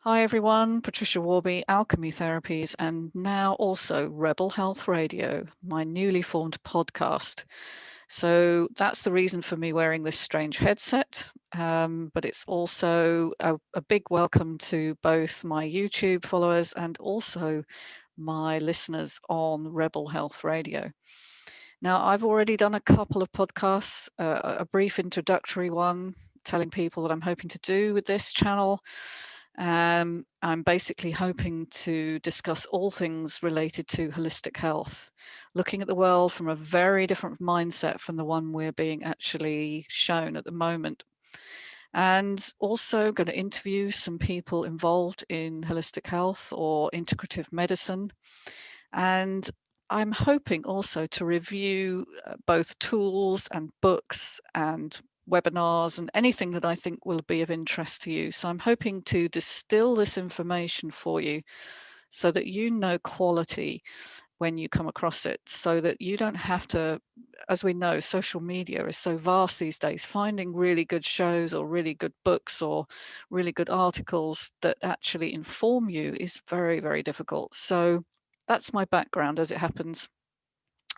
Hi everyone, Patricia Worby, Alchemy Therapies, and now also Rebel Health Radio, my newly formed podcast. So that's the reason for me wearing this strange headset, but it's also a big welcome to both my YouTube followers and also my listeners on Rebel Health Radio. Now, I've already done a couple of podcasts, a brief introductory one telling people what I'm hoping to do with this channel. I'm basically hoping to discuss all things related to holistic health, looking at the world from a very different mindset from the one we're being actually shown at the moment. And also going to interview some people involved in holistic health or integrative medicine. And I'm hoping also to review both tools and books and webinars and anything that I think will be of interest to you. So I'm hoping to distill this information for you so that you know quality when you come across it, so that you don't have to, as we know, social media is so vast these days, finding really good shows or really good books or really good articles that actually inform you is very, very difficult. So that's my background as it happens.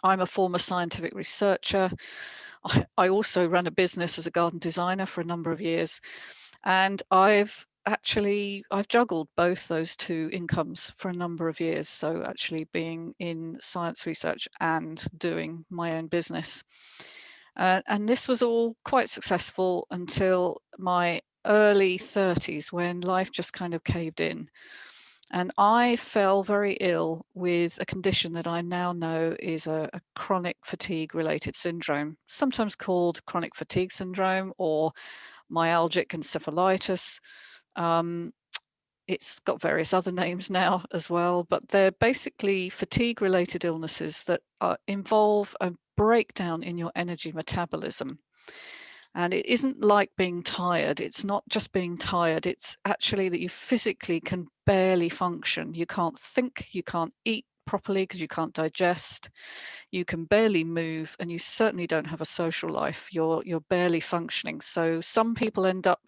I'm a former scientific researcher. I also ran a business as a garden designer for a number of years. And I've juggled both those two incomes for a number of years. So actually being in science research and doing my own business. And this was all quite successful until my early 30s when life just kind of caved in. And I fell very ill with a condition that I now know is a chronic fatigue related syndrome, sometimes called chronic fatigue syndrome or myalgic encephalitis. Um, it's got various other names now as well, but they're basically fatigue related illnesses that involve a breakdown in your energy metabolism. And it isn't like being tired. It's not just being tired. It's actually that you physically can barely function. You can't think, you can't eat properly because you can't digest, you can barely move, and you certainly don't have a social life. You're barely functioning. So some people end up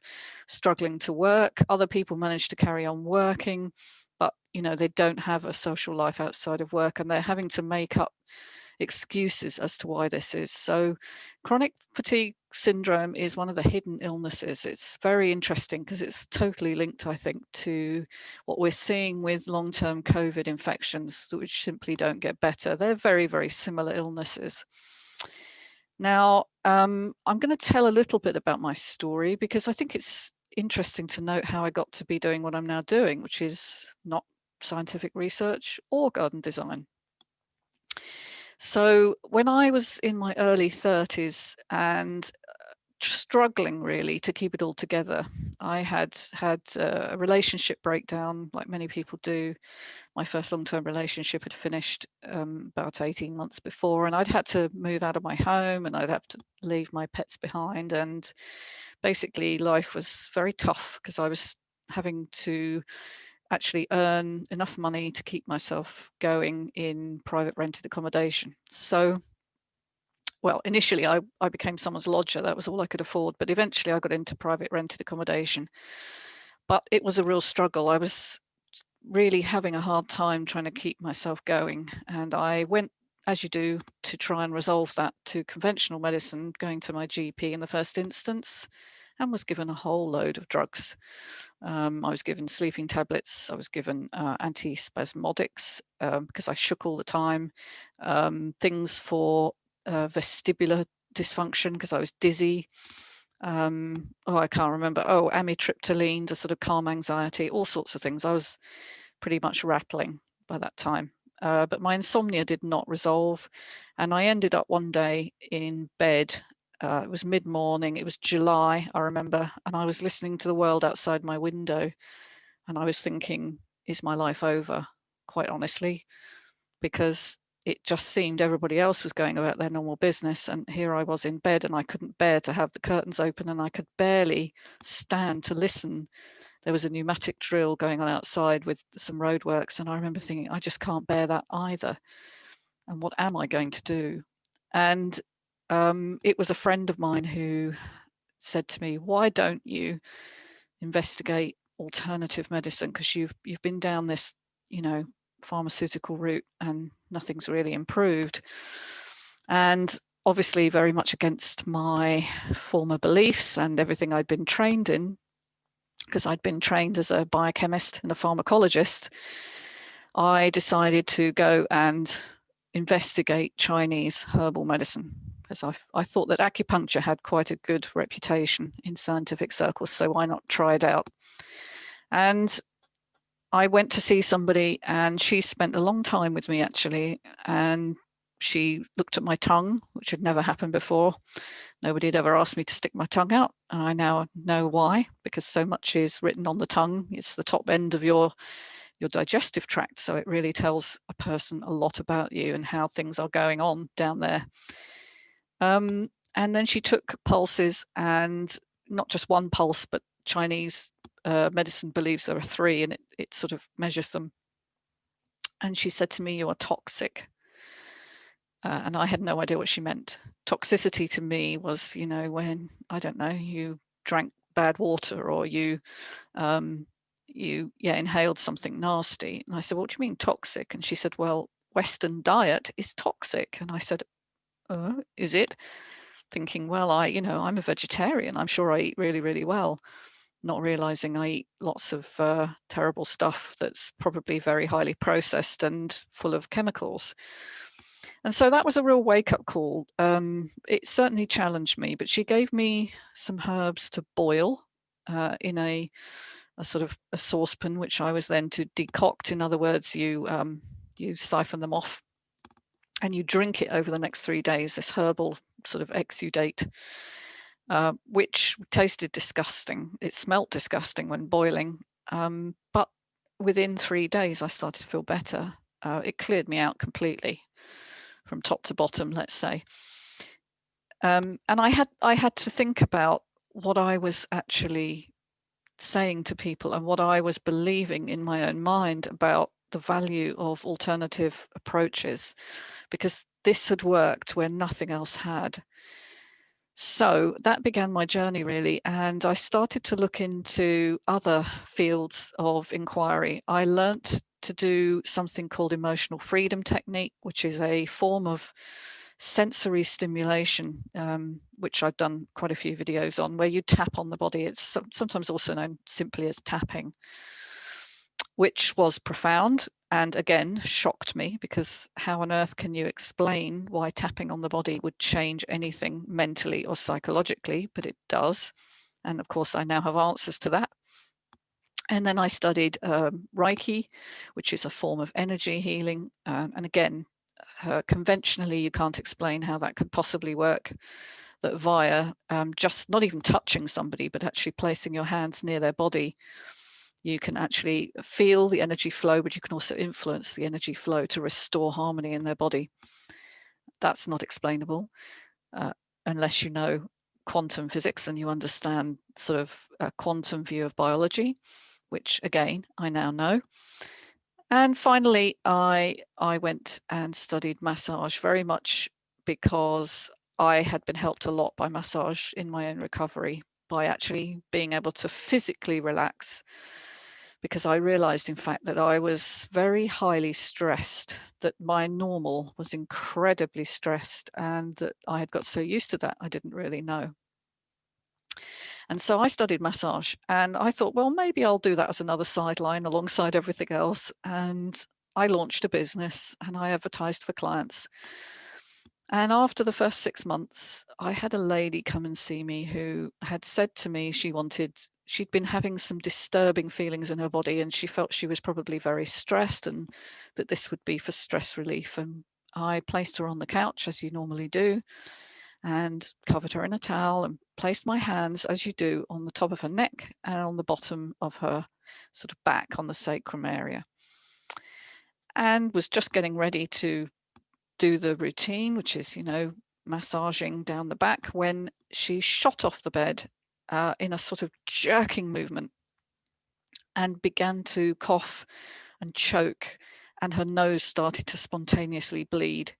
struggling to work, other people manage to carry on working, but they don't have a social life outside of work, and they're having to make up excuses as to why this is. So chronic fatigue syndrome is one of the hidden illnesses. It's very interesting because it's totally linked, I think, to what we're seeing with long-term COVID infections, which simply don't get better. They're very, very similar illnesses. Now, I'm going to tell a little bit about my story because I think it's interesting to note how I got to be doing what I'm now doing, which is not scientific research or garden design. So when I was in my early 30s and struggling really to keep it all together, I had a relationship breakdown like many people do. My first long-term relationship had finished about 18 months before, and I'd had to move out of my home and I'd have to leave my pets behind. And basically life was very tough because I was having to actually earn enough money to keep myself going in private rented accommodation. So, well, initially I became someone's lodger. That was all I could afford. But eventually I got into private rented accommodation. But it was a real struggle. I was really having a hard time trying to keep myself going. And I went, as you do, to try and resolve that to conventional medicine, going to my GP in the first instance, and was given a whole load of drugs. I was given sleeping tablets. I was given antispasmodics because I shook all the time. Things for vestibular dysfunction because I was dizzy. I can't remember. Amitriptyline to sort of calm anxiety, all sorts of things. I was pretty much rattling by that time. But my insomnia did not resolve. And I ended up one day in bed. It was mid-morning. It was July, I remember. And I was listening to the world outside my window. And I was thinking, is my life over? Quite honestly, because it just seemed everybody else was going about their normal business. And here I was in bed and I couldn't bear to have the curtains open and I could barely stand to listen. There was a pneumatic drill going on outside with some roadworks. And I remember thinking, I just can't bear that either. And what am I going to do? And it was a friend of mine who said to me, why don't you investigate alternative medicine, because you've been down this, pharmaceutical route and nothing's really improved. And obviously very much against my former beliefs and everything I'd been trained in, because I'd been trained as a biochemist and a pharmacologist, I decided to go and investigate Chinese herbal medicine, because I thought that acupuncture had quite a good reputation in scientific circles, so why not try it out? And I went to see somebody, and she spent a long time with me, actually, and she looked at my tongue, which had never happened before. Nobody had ever asked me to stick my tongue out, and I now know why, because so much is written on the tongue. It's the top end of your digestive tract, so it really tells a person a lot about you and how things are going on down there. And then she took pulses, and not just one pulse, but Chinese medicine believes there are 3, and it sort of measures them. And she said to me, "You are toxic." And I had no idea what she meant. Toxicity to me was, when, I don't know, you drank bad water, or you inhaled something nasty. And I said, "What do you mean toxic?" And she said, "Well, Western diet is toxic." And I said, "Oh, is it?" Thinking, well, I'm a vegetarian. I'm sure I eat really, really well, not realizing I eat lots of terrible stuff that's probably very highly processed and full of chemicals. And so that was a real wake-up call. It certainly challenged me, but she gave me some herbs to boil in a sort of a saucepan, which I was then to decoct. In other words, you siphon them off and you drink it over the next 3 days, this herbal sort of exudate, which tasted disgusting. It smelt disgusting when boiling, but within 3 days I started to feel better. It cleared me out completely from top to bottom, let's say. And I had to think about what I was actually saying to people and what I was believing in my own mind about the value of alternative approaches, because this had worked where nothing else had. So that began my journey, really, and I started to look into other fields of inquiry. I learnt to do something called emotional freedom technique, which is a form of sensory stimulation, which I've done quite a few videos on, where you tap on the body. It's sometimes also known simply as tapping, which was profound and again shocked me, because how on earth can you explain why tapping on the body would change anything mentally or psychologically? But it does. And of course, I now have answers to that. And then I studied Reiki, which is a form of energy healing. And again, conventionally, you can't explain how that could possibly work, that via just not even touching somebody, but actually placing your hands near their body, you can actually feel the energy flow, but you can also influence the energy flow to restore harmony in their body. That's not explainable unless you know quantum physics and you understand sort of a quantum view of biology, which again, I now know. And finally, I went and studied massage, very much because I had been helped a lot by massage in my own recovery, by actually being able to physically relax, because I realized, in fact, that I was very highly stressed, that my normal was incredibly stressed, and that I had got so used to that, I didn't really know. And so I studied massage, and I thought, well, maybe I'll do that as another sideline alongside everything else. And I launched a business and I advertised for clients. And after the first 6 months, I had a lady come and see me who had said to me she'd been having some disturbing feelings in her body, and she felt she was probably very stressed and that this would be for stress relief. And I placed her on the couch, as you normally do, and covered her in a towel and placed my hands, as you do, on the top of her neck and on the bottom of her sort of back on the sacrum area, and was just getting ready to do the routine, which is, massaging down the back, when she shot off the bed in a sort of jerking movement and began to cough and choke, and her nose started to spontaneously bleed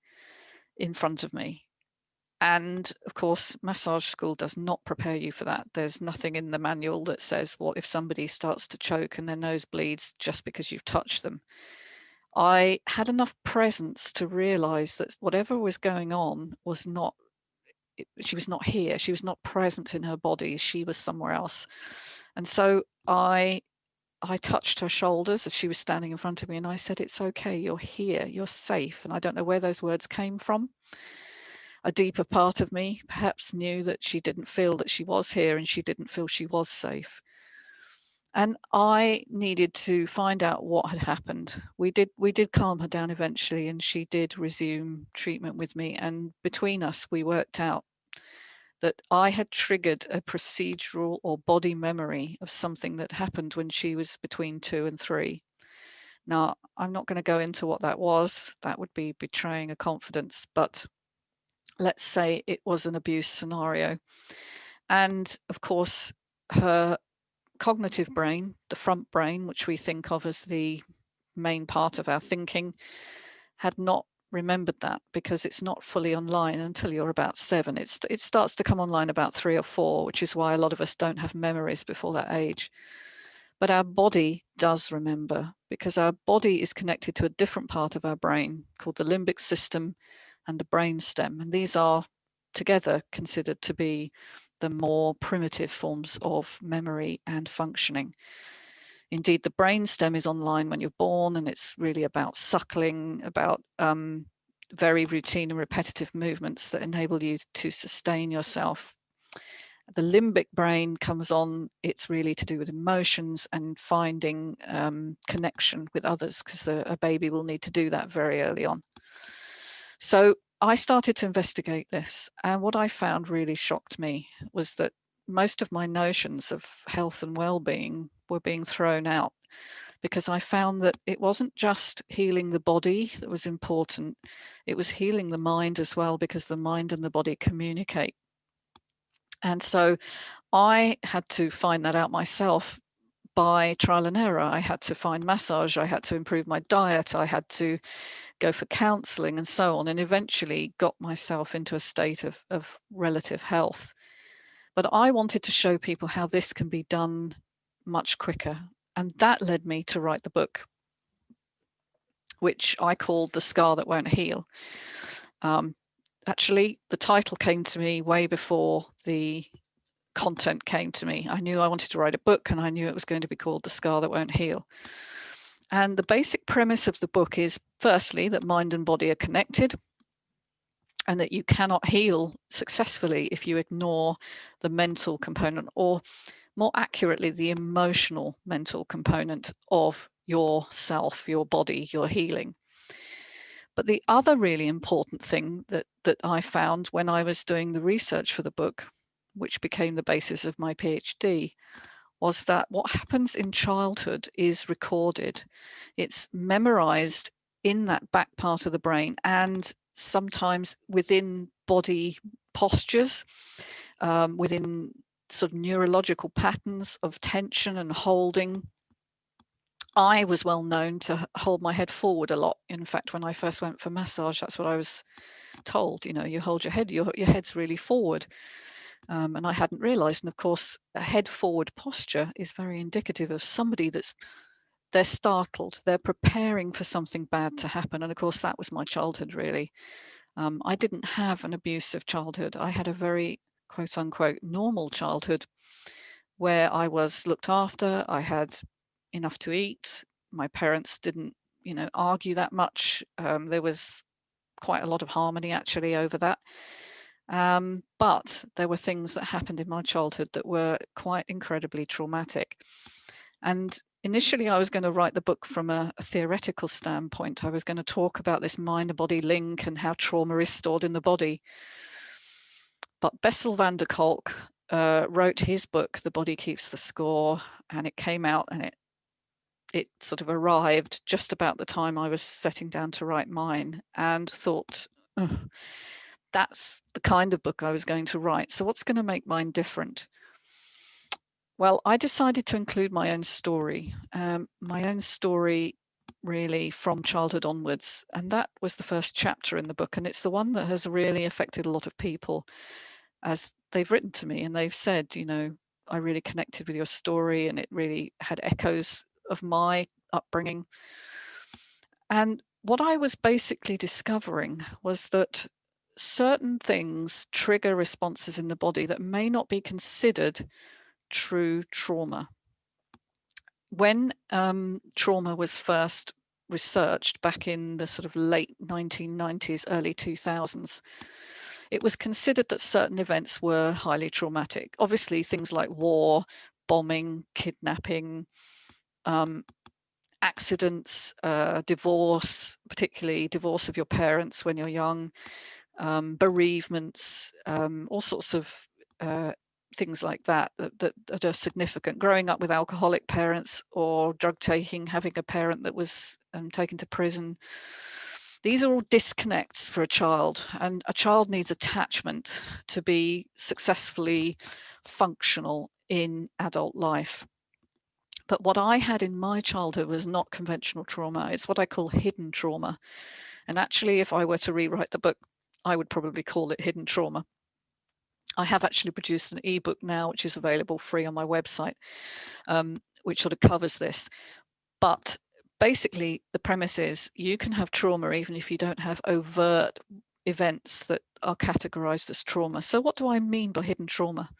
in front of me. And of course, massage school does not prepare you for that. There's nothing in the manual that says, well, if somebody starts to choke and their nose bleeds just because you've touched them. I had enough presence to realize that whatever was going on was not, she was not here. She was not present in her body. She was somewhere else. And so I touched her shoulders as she was standing in front of me, and I said, it's okay, you're here, you're safe. And I don't know where those words came from. A deeper part of me perhaps knew that she didn't feel that she was here, and she didn't feel she was safe. And I needed to find out what had happened. We did calm her down eventually, and she did resume treatment with me. And between us, we worked out that I had triggered a procedural or body memory of something that happened when she was between 2 and 3. Now, I'm not going to go into what that was. That would be betraying a confidence, but let's say it was an abuse scenario. And of course, her cognitive brain, the front brain, which we think of as the main part of our thinking, had not remembered that, because it's not fully online until you're about 7. It starts to come online about 3 or 4, which is why a lot of us don't have memories before that age. But our body does remember, because our body is connected to a different part of our brain called the limbic system and the brainstem. And these are together considered to be the more primitive forms of memory and functioning. Indeed, the brainstem is online when you're born, and it's really about suckling, about very routine and repetitive movements that enable you to sustain yourself. The limbic brain comes on, it's really to do with emotions and finding connection with others, because a baby will need to do that very early on. So I started to investigate this, and what I found really shocked me was that most of my notions of health and well-being were being thrown out, because I found that it wasn't just healing the body that was important, it was healing the mind as well, because the mind and the body communicate. And so I had to find that out myself by trial and error. I had to find massage, I had to improve my diet, I had to go for counseling and so on, and eventually got myself into a state of relative health. But I wanted to show people how this can be done much quicker. And that led me to write the book, which I called The Scar That Won't Heal. Actually, the title came to me way before the content came to me. I knew I wanted to write a book, and I knew it was going to be called The Scar That Won't Heal. And the basic premise of the book is, firstly, that mind and body are connected, and that you cannot heal successfully if you ignore the mental component, or more accurately, the emotional mental component of yourself, your body, your healing. But the other really important thing that I found when I was doing the research for the book, which became the basis of my PhD, was that what happens in childhood is recorded. It's memorized in that back part of the brain, and sometimes within body postures, within sort of neurological patterns of tension and holding. I was well known to hold my head forward a lot. In fact, when I first went for massage, that's what I was told. You know, you hold your head, your head's really forward. And I hadn't realized. And of course, a head forward posture is very indicative of somebody they're startled, they're preparing for something bad to happen. And of course, that was my childhood, really. I didn't have an abusive childhood. I had a very quote unquote normal childhood, where I was looked after. I had enough to eat. My parents didn't, argue that much. There was quite a lot of harmony actually over that. But there were things that happened in my childhood that were quite incredibly traumatic. And initially, I was going to write the book from a theoretical standpoint. I was going to talk about this mind and body link and how trauma is stored in the body. But Bessel van der Kolk wrote his book, The Body Keeps the Score, and it came out, and it sort of arrived just about the time I was setting down to write mine, and thought, that's the kind of book I was going to write. So what's going to make mine different? Well, I decided to include my own story. My own story really from childhood onwards. And that was the first chapter in the book. And it's the one that has really affected a lot of people as they've written to me and they've said, you know, I really connected with your story and it really had echoes of my upbringing. And what I was basically discovering was that certain things trigger responses in the body that may not be considered true trauma. When trauma was first researched back in the sort of late 1990s, early 2000s, it was considered that certain events were highly traumatic. Obviously, things like war, bombing, kidnapping, accidents, divorce, particularly divorce of your parents when you're young, bereavements, all sorts of things like that, that are significant. Growing up with alcoholic parents or drug taking, having a parent that was taken to prison. These are all disconnects for a child, and a child needs attachment to be successfully functional in adult life. But what I had in my childhood was not conventional trauma. It's what I call hidden trauma. And actually, if I were to rewrite the book, I would probably call it hidden trauma. I have actually produced an ebook now, which is available free on my website, which sort of covers this. But basically, the premise is you can have trauma even if you don't have overt events that are categorized as trauma. So what do I mean by hidden trauma?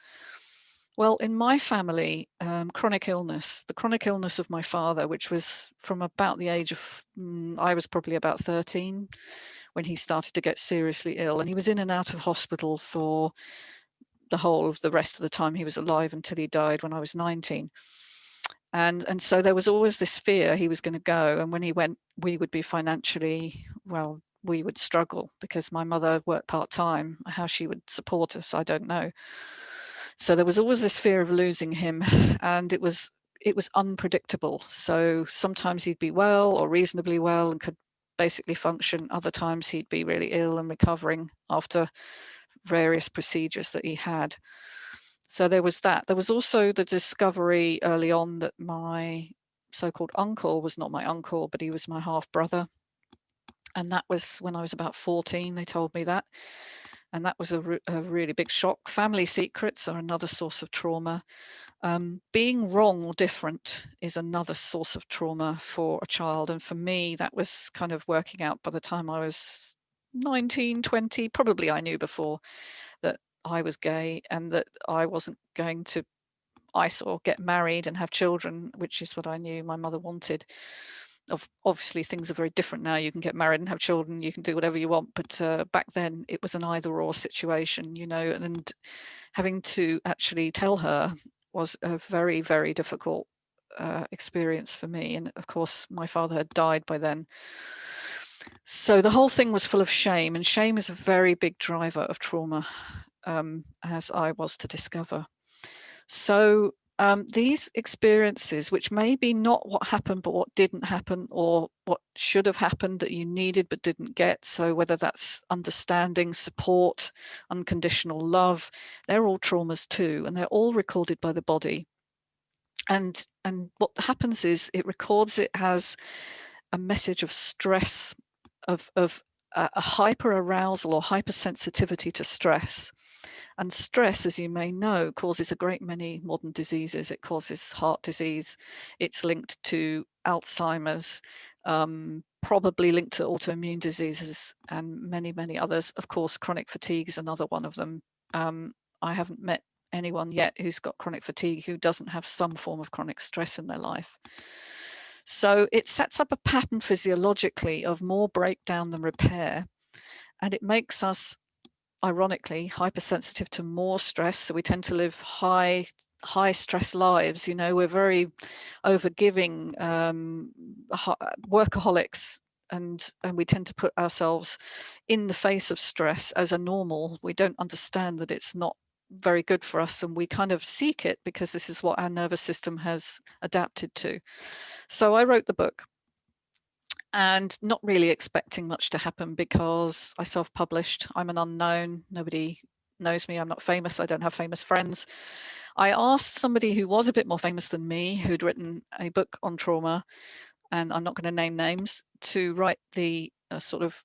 Well, in my family, chronic illness, the chronic illness of my father, which was from about the age of, I was probably about 13 when he started to get seriously ill. And he was in and out of hospital for the whole of the rest of the time he was alive until he died when I was 19. And so there was always this fear he was going to go. And when he went, we would be financially, well, we would struggle because my mother worked part-time. How she would support us, I don't know. So there was always this fear of losing him, and it was unpredictable. So sometimes he'd be well or reasonably well and could basically function. Other times he'd be really ill and recovering after various procedures that he had. So there was that. There was also the discovery early on that my so-called uncle was not my uncle, but he was my half brother. And that was when I was about 14, they told me that. And that was a really big shock. Family secrets are another source of trauma. Being wrong or different is another source of trauma for a child. And for me, that was kind of working out by the time I was 19, 20. Probably I knew before that I was gay and that I wasn't going to get married and have children, which is what I knew my mother wanted. Obviously, things are very different now. You can get married and have children, you can do whatever you want, but back then it was an either-or situation, you know, and having to actually tell her was a very, very difficult experience for me. And of course, my father had died by then. So the whole thing was full of shame, and shame is a very big driver of trauma, as I was to discover. So these experiences, which may be not what happened, but what didn't happen, or what should have happened that you needed but didn't get. So whether that's understanding, support, unconditional love, they're all traumas too, and they're all recorded by the body. And what happens is it records it as a message of stress, of a hyper arousal or hypersensitivity to stress. And stress, as you may know, causes a great many modern diseases. It causes heart disease. It's linked to Alzheimer's, probably linked to autoimmune diseases and many, many others. Of course, chronic fatigue is another one of them. I haven't met anyone yet who's got chronic fatigue who doesn't have some form of chronic stress in their life. So it sets up a pattern physiologically of more breakdown than repair, and it makes us, ironically, hypersensitive to more stress. So we tend to live high stress lives. You know, we're very overgiving, workaholics, and we tend to put ourselves in the face of stress as a normal. We don't understand that it's not very good for us, and we kind of seek it because this is what our nervous system has adapted to. So I wrote the book, and not really expecting much to happen because I self-published. I'm an unknown. Nobody knows me. I'm not famous. I don't have famous friends. I asked somebody who was a bit more famous than me, who'd written a book on trauma, and I'm not going to name names, to write the sort of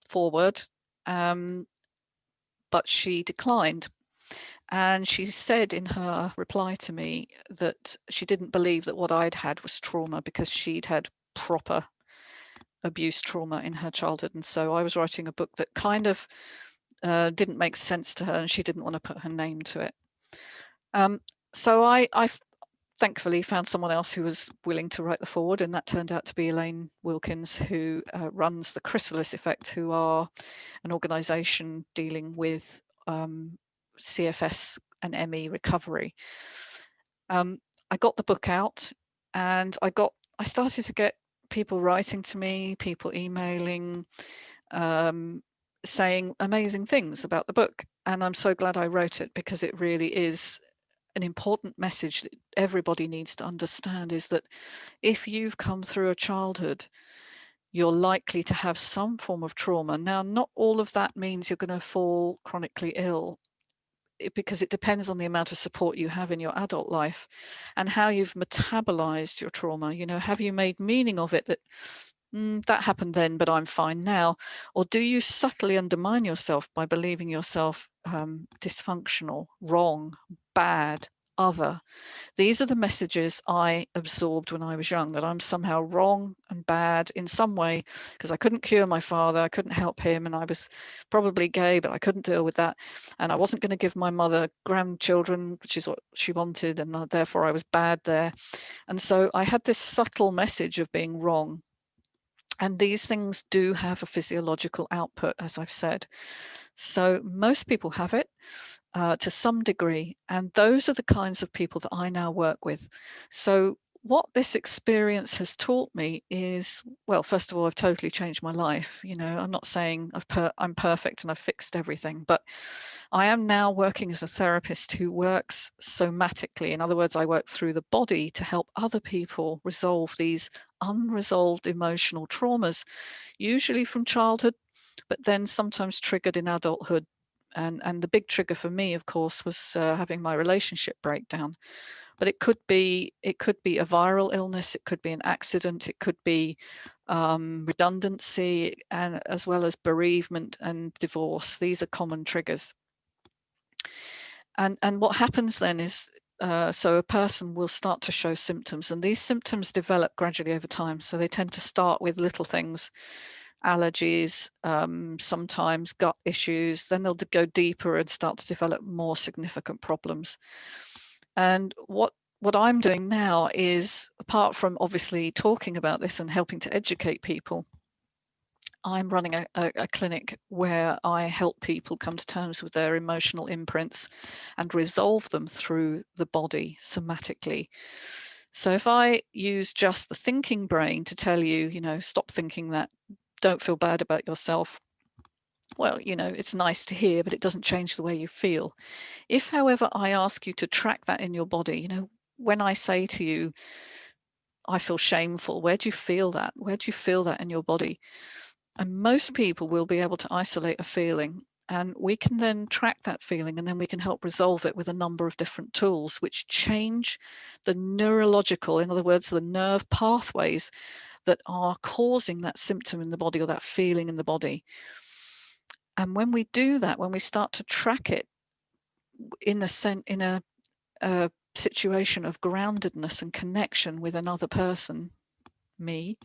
foreword, but she declined. And she said in her reply to me that she didn't believe that what I'd had was trauma, because she'd had proper abuse trauma in her childhood. And so I was writing a book that kind of didn't make sense to her, and she didn't want to put her name to it. So I thankfully found someone else who was willing to write the foreword, and that turned out to be Elaine Wilkins, who runs the Chrysalis Effect, who are an organisation dealing with CFS and ME recovery. I got the book out, and I started to get people writing to me, people emailing, saying amazing things about the book. And I'm so glad I wrote it, because it really is an important message that everybody needs to understand, is that if you've come through a childhood, you're likely to have some form of trauma. Now, not all of that means you're going to fall chronically ill, because it depends on the amount of support you have in your adult life and how you've metabolized your trauma. Have you made meaning of it, that that happened then, but I'm fine now? Or do you subtly undermine yourself by believing yourself dysfunctional, wrong, bad, other? These are the messages I absorbed when I was young, that I'm somehow wrong and bad in some way, because I couldn't cure my father, I couldn't help him, and I was probably gay, but I couldn't deal with that. And I wasn't going to give my mother grandchildren, which is what she wanted, and therefore I was bad there. And so I had this subtle message of being wrong. And these things do have a physiological output, as I've said. So most people have it to some degree. And those are the kinds of people that I now work with. So what this experience has taught me is, well, first of all, I've totally changed my life. I'm not saying I'm perfect and I've fixed everything, but I am now working as a therapist who works somatically. In other words, I work through the body to help other people resolve these unresolved emotional traumas, usually from childhood, but then sometimes triggered in adulthood. And the big trigger for me, of course, was having my relationship breakdown. But it could be a viral illness, it could be an accident, it could be redundancy, and as well as bereavement and divorce. These are common triggers. And what happens then is, so a person will start to show symptoms, and these symptoms develop gradually over time. So they tend to start with little things, allergies, sometimes gut issues, then they'll go deeper and start to develop more significant problems. And what I'm doing now is, apart from obviously talking about this and helping to educate people, I'm running a clinic where I help people come to terms with their emotional imprints and resolve them through the body somatically. So if I use just the thinking brain to tell you, stop thinking that, don't feel bad about yourself, well, it's nice to hear, but it doesn't change the way you feel. If, however, I ask you to track that in your body, when I say to you, I feel shameful, where do you feel that? Where do you feel that in your body? And most people will be able to isolate a feeling, and we can then track that feeling, and then we can help resolve it with a number of different tools which change the neurological, in other words, the nerve pathways that are causing that symptom in the body or that feeling in the body. And when we do that, when we start to track it in a situation of groundedness and connection with another person, me,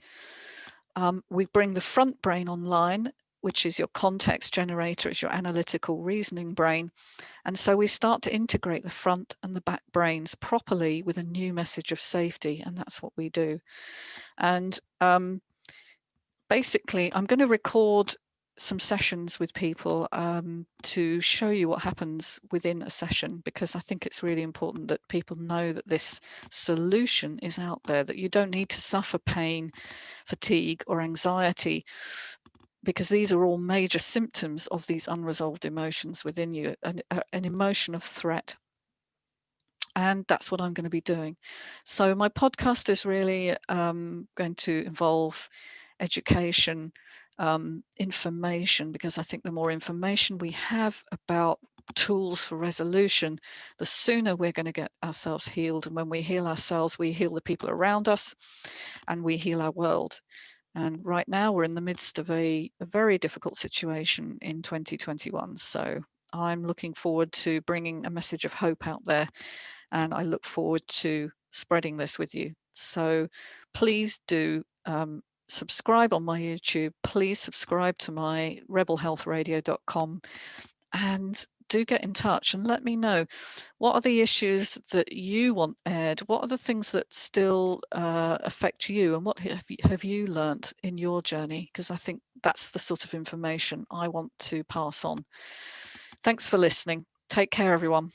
we bring the front brain online, which is your context generator, it's your analytical reasoning brain. And so we start to integrate the front and the back brains properly with a new message of safety. And that's what we do. And basically, I'm going to record some sessions with people to show you what happens within a session, because I think it's really important that people know that this solution is out there, that you don't need to suffer pain, fatigue, or anxiety, because these are all major symptoms of these unresolved emotions within you, an emotion of threat. And that's what I'm going to be doing. So my podcast is really going to involve education, information, because I think the more information we have about tools for resolution, the sooner we're going to get ourselves healed. And when we heal ourselves, we heal the people around us and we heal our world. And right now we're in the midst of a very difficult situation in 2021. So I'm looking forward to bringing a message of hope out there. And I look forward to spreading this with you. So please do subscribe on my YouTube. Please subscribe to my rebelhealthradio.com and do get in touch and let me know what are the issues that you want aired, what are the things that still affect you, and what have you learnt in your journey, because I think that's the sort of information I want to pass on. Thanks for listening. Take care, everyone.